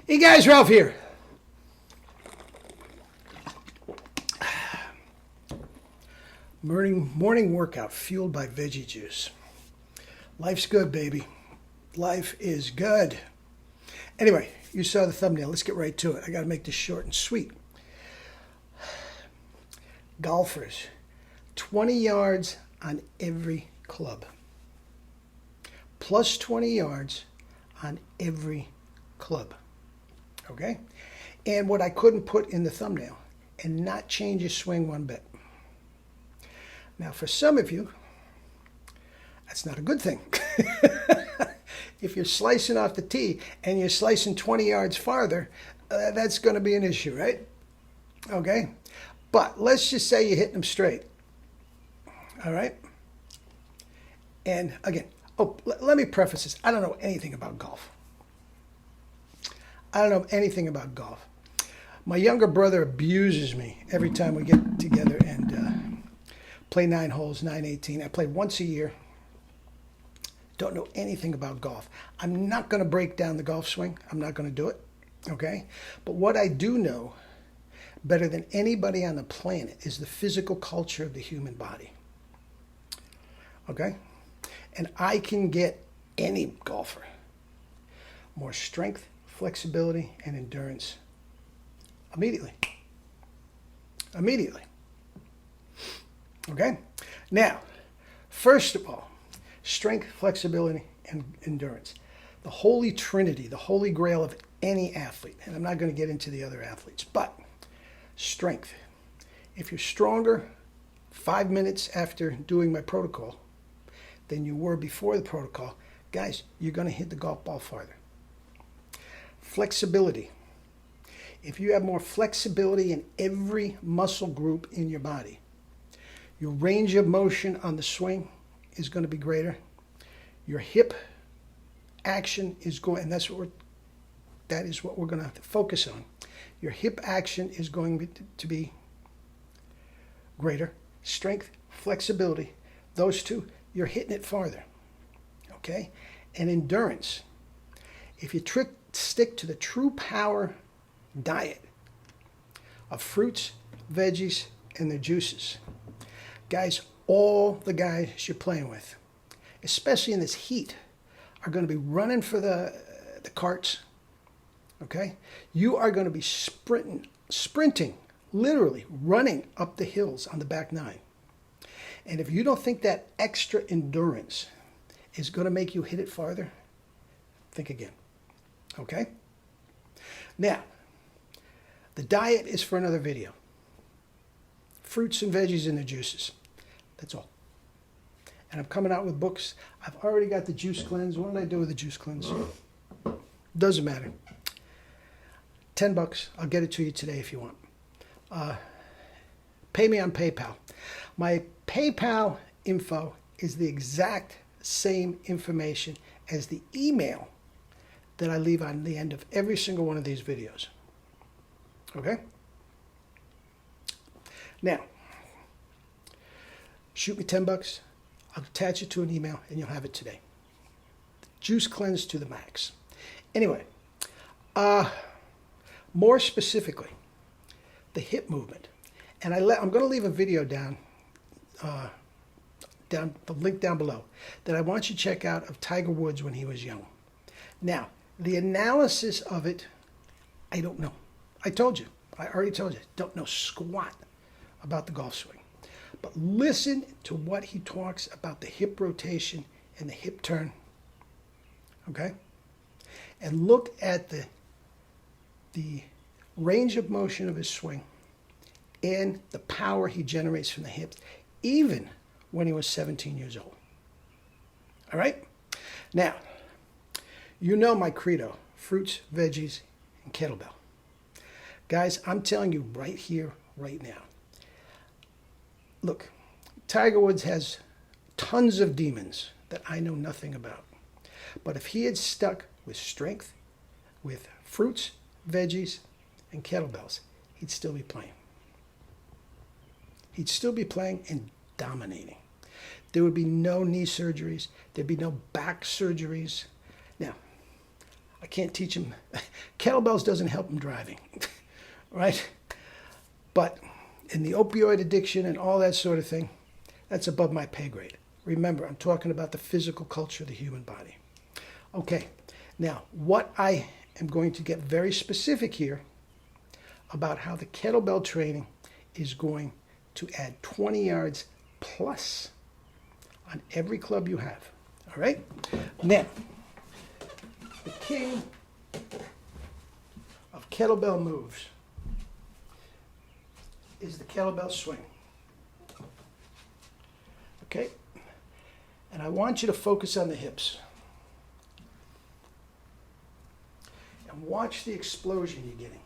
Hey guys, Ralph here. Morning workout fueled by veggie juice. Life's good, baby. Life is good. Anyway, you saw the thumbnail. Let's get right to it. I got to make this short and sweet. Golfers, 20 yards on every club. Plus 20 yards on every club. Okay? And what I couldn't put in the thumbnail and not change your swing one bit. Now, for some of you, that's not a good thing. If you're slicing off the tee and you're slicing 20 yards farther, that's going to be an issue, right? Okay? But let's just say you're hitting them straight. All right? And again, let me preface this. I don't know anything about golf. I don't know anything about golf. My younger brother abuses me every time we get together and play 9 holes, 918. I play once a year. Don't know anything about golf. I'm not going to break down the golf swing. I'm not going to do it. Okay? But what I do know better than anybody on the planet is the physical culture of the human body. Okay? And I can get any golfer more strength, flexibility, and endurance immediately. Immediately. Okay? Now, first of all, strength, flexibility, and endurance. The holy trinity, the holy grail of any athlete. And I'm not going to get into the other athletes, but strength. If you're stronger 5 minutes after doing my protocol than you were before the protocol, guys, you're going to hit the golf ball farther. Flexibility. If you have more flexibility in every muscle group in your body, your range of motion on the swing is going to be greater. Your hip action is going, and that is what we're going to focus on. Your hip action is going to be greater. Strength, flexibility, those two, you're hitting it farther. Okay? And endurance. If you stick to the true power diet of fruits, veggies, and their juices, guys, all the guys you're playing with, especially in this heat, are going to be running for the carts. Okay? You are going to be sprinting, literally running up the hills on the back nine. And if you don't think that extra endurance is going to make you hit it farther, think again. Okay? Now, the diet is for another video. Fruits and veggies and the juices. That's all. And I'm coming out with books. I've already got the juice cleanse. What did I do with the juice cleanse? Doesn't matter. $10. I'll get it to you today if you want. Pay me on PayPal. My PayPal info is the exact same information as the email that I leave on the end of every single one of these videos. Okay? Now, shoot me $10. I'll attach it to an email and you'll have it today. Juice cleanse to the max. Anyway, more specifically, the hip movement. And I'm going to leave a video down the link down below that I want you to check out of Tiger Woods when he was young. Now, the analysis of it, I don't know. I already told you, don't know squat about the golf swing. But listen to what he talks about the hip rotation and the hip turn. Okay? And look at the range of motion of his swing and the power he generates from the hips, even when he was 17 years old. All right? Now, you know my credo, fruits, veggies, and kettlebell. Guys, I'm telling you right here, right now. Look, Tiger Woods has tons of demons that I know nothing about. But if he had stuck with strength, with fruits, veggies, and kettlebells, he'd still be playing. He'd still be playing and dominating. There would be no knee surgeries. There'd be no back surgeries. Now, I can't teach them. Kettlebells doesn't help them driving, right? But in the opioid addiction and all that sort of thing, that's above my pay grade. Remember, I'm talking about the physical culture of the human body. Okay, now what I am going to get very specific here about how the kettlebell training is going to add 20 yards plus on every club you have. All right? Now, the king of kettlebell moves is the kettlebell swing. Okay? And I want you to focus on the hips. And watch the explosion you're getting.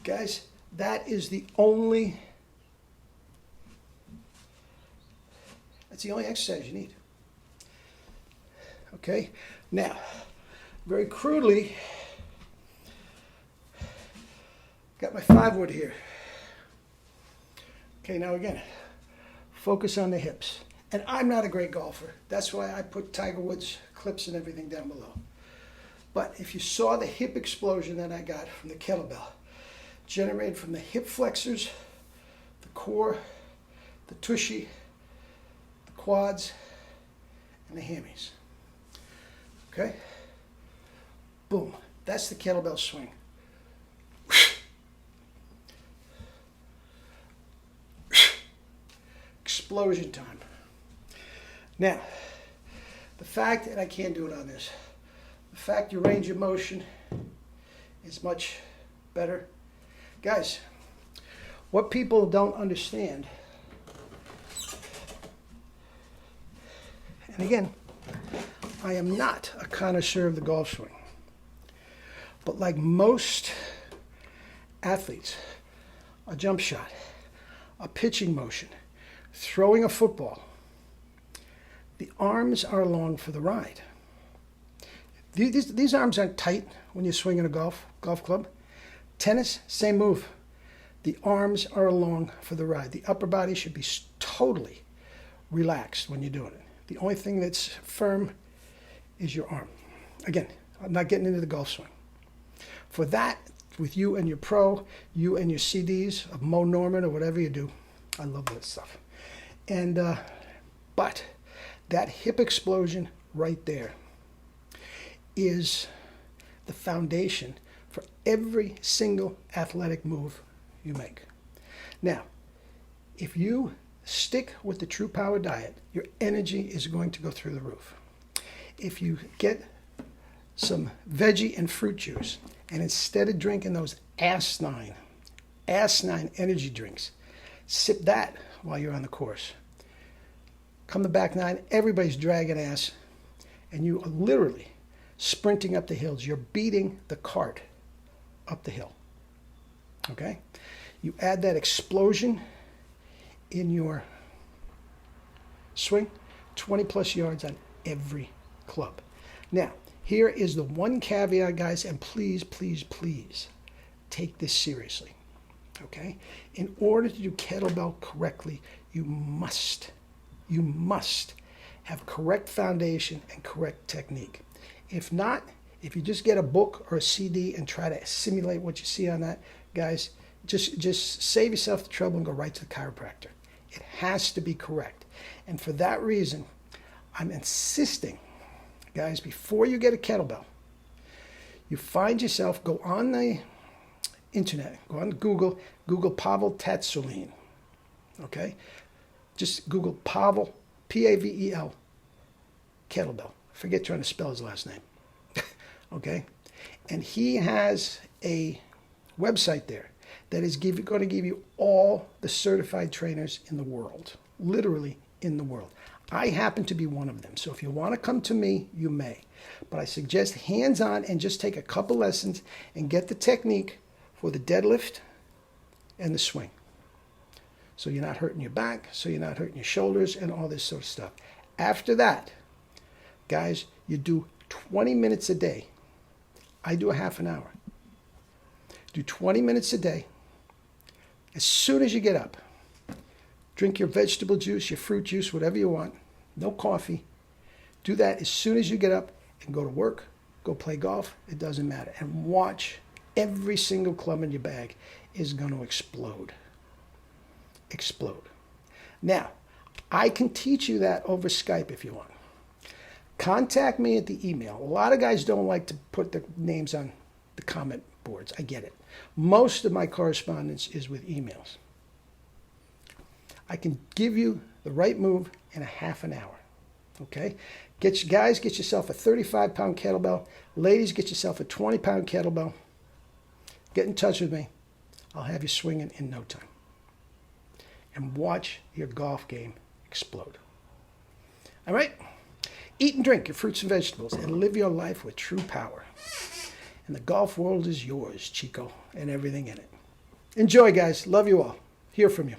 Guys, that's the only exercise you need. Okay? Now, very crudely, got my 5-wood here. Okay, now again, focus on the hips. And I'm not a great golfer. That's why I put Tiger Woods clips and everything down below. But if you saw the hip explosion that I got from the kettlebell, generated from the hip flexors, the core, the tushy, the quads, and the hammies. Okay? Boom. That's the kettlebell swing. Explosion time. Now, the fact that I can't do it on this, the fact your range of motion is much better. Guys, what people don't understand, and again, I am not a connoisseur of the golf swing, but like most athletes, a jump shot, a pitching motion, throwing a football, the arms are along for the ride. These arms aren't tight when you're swinging a golf club. Tennis, same move. The arms are along for the ride. The upper body should be totally relaxed when you're doing it. The only thing that's firm is your arm. Again, I'm not getting into the golf swing. For that, with you and your pro, you and your CDs of Mo Norman or whatever you do, I love that stuff. And but that hip explosion right there is the foundation for every single athletic move you make. Now, if you stick with the True Power diet, your energy is going to go through the roof. If you get some veggie and fruit juice, and instead of drinking those asinine energy drinks, sip that while you're on the course. Come the back nine, everybody's dragging ass, and you are literally sprinting up the hills. You're beating the cart up the hill. Okay? You add that explosion in your swing, 20 plus yards on every club. Now, here is the one caveat, guys, and please, please, please take this seriously. Okay? In order to do kettlebell correctly, you must have correct foundation and correct technique. If not, if you just get a book or a CD and try to simulate what you see on that, guys, just save yourself the trouble and go right to the chiropractor. It has to be correct. And for that reason, I'm insisting, guys, before you get a kettlebell, you find yourself, go on the internet, go on Google Pavel Tsatsouline, okay? Just Google Pavel, Pavel, kettlebell. Forget trying to spell his last name. Okay? And he has a website there that is going to give you all the certified trainers in the world. Literally in the world. I happen to be one of them. So if you want to come to me, you may. But I suggest hands-on and just take a couple lessons and get the technique for the deadlift and the swing. So you're not hurting your back, so you're not hurting your shoulders and all this sort of stuff. After that, guys, you do 20 minutes a day. I do a half an hour. Do 20 minutes a day. As soon as you get up, drink your vegetable juice, your fruit juice, whatever you want. No coffee. Do that as soon as you get up and go to work, go play golf. It doesn't matter. And watch, every single club in your bag is going to explode. Explode. Now, I can teach you that over Skype if you want. Contact me at the email. A lot of guys don't like to put their names on the comment boards. I get it. Most of my correspondence is with emails. I can give you the right move in a half an hour. Okay? Guys, get yourself a 35-pound kettlebell. Ladies, get yourself a 20-pound kettlebell. Get in touch with me. I'll have you swinging in no time. And watch your golf game explode. All right? Eat and drink your fruits and vegetables and live your life with true power. And the golf world is yours, Chico, and everything in it. Enjoy, guys. Love you all. Hear from you.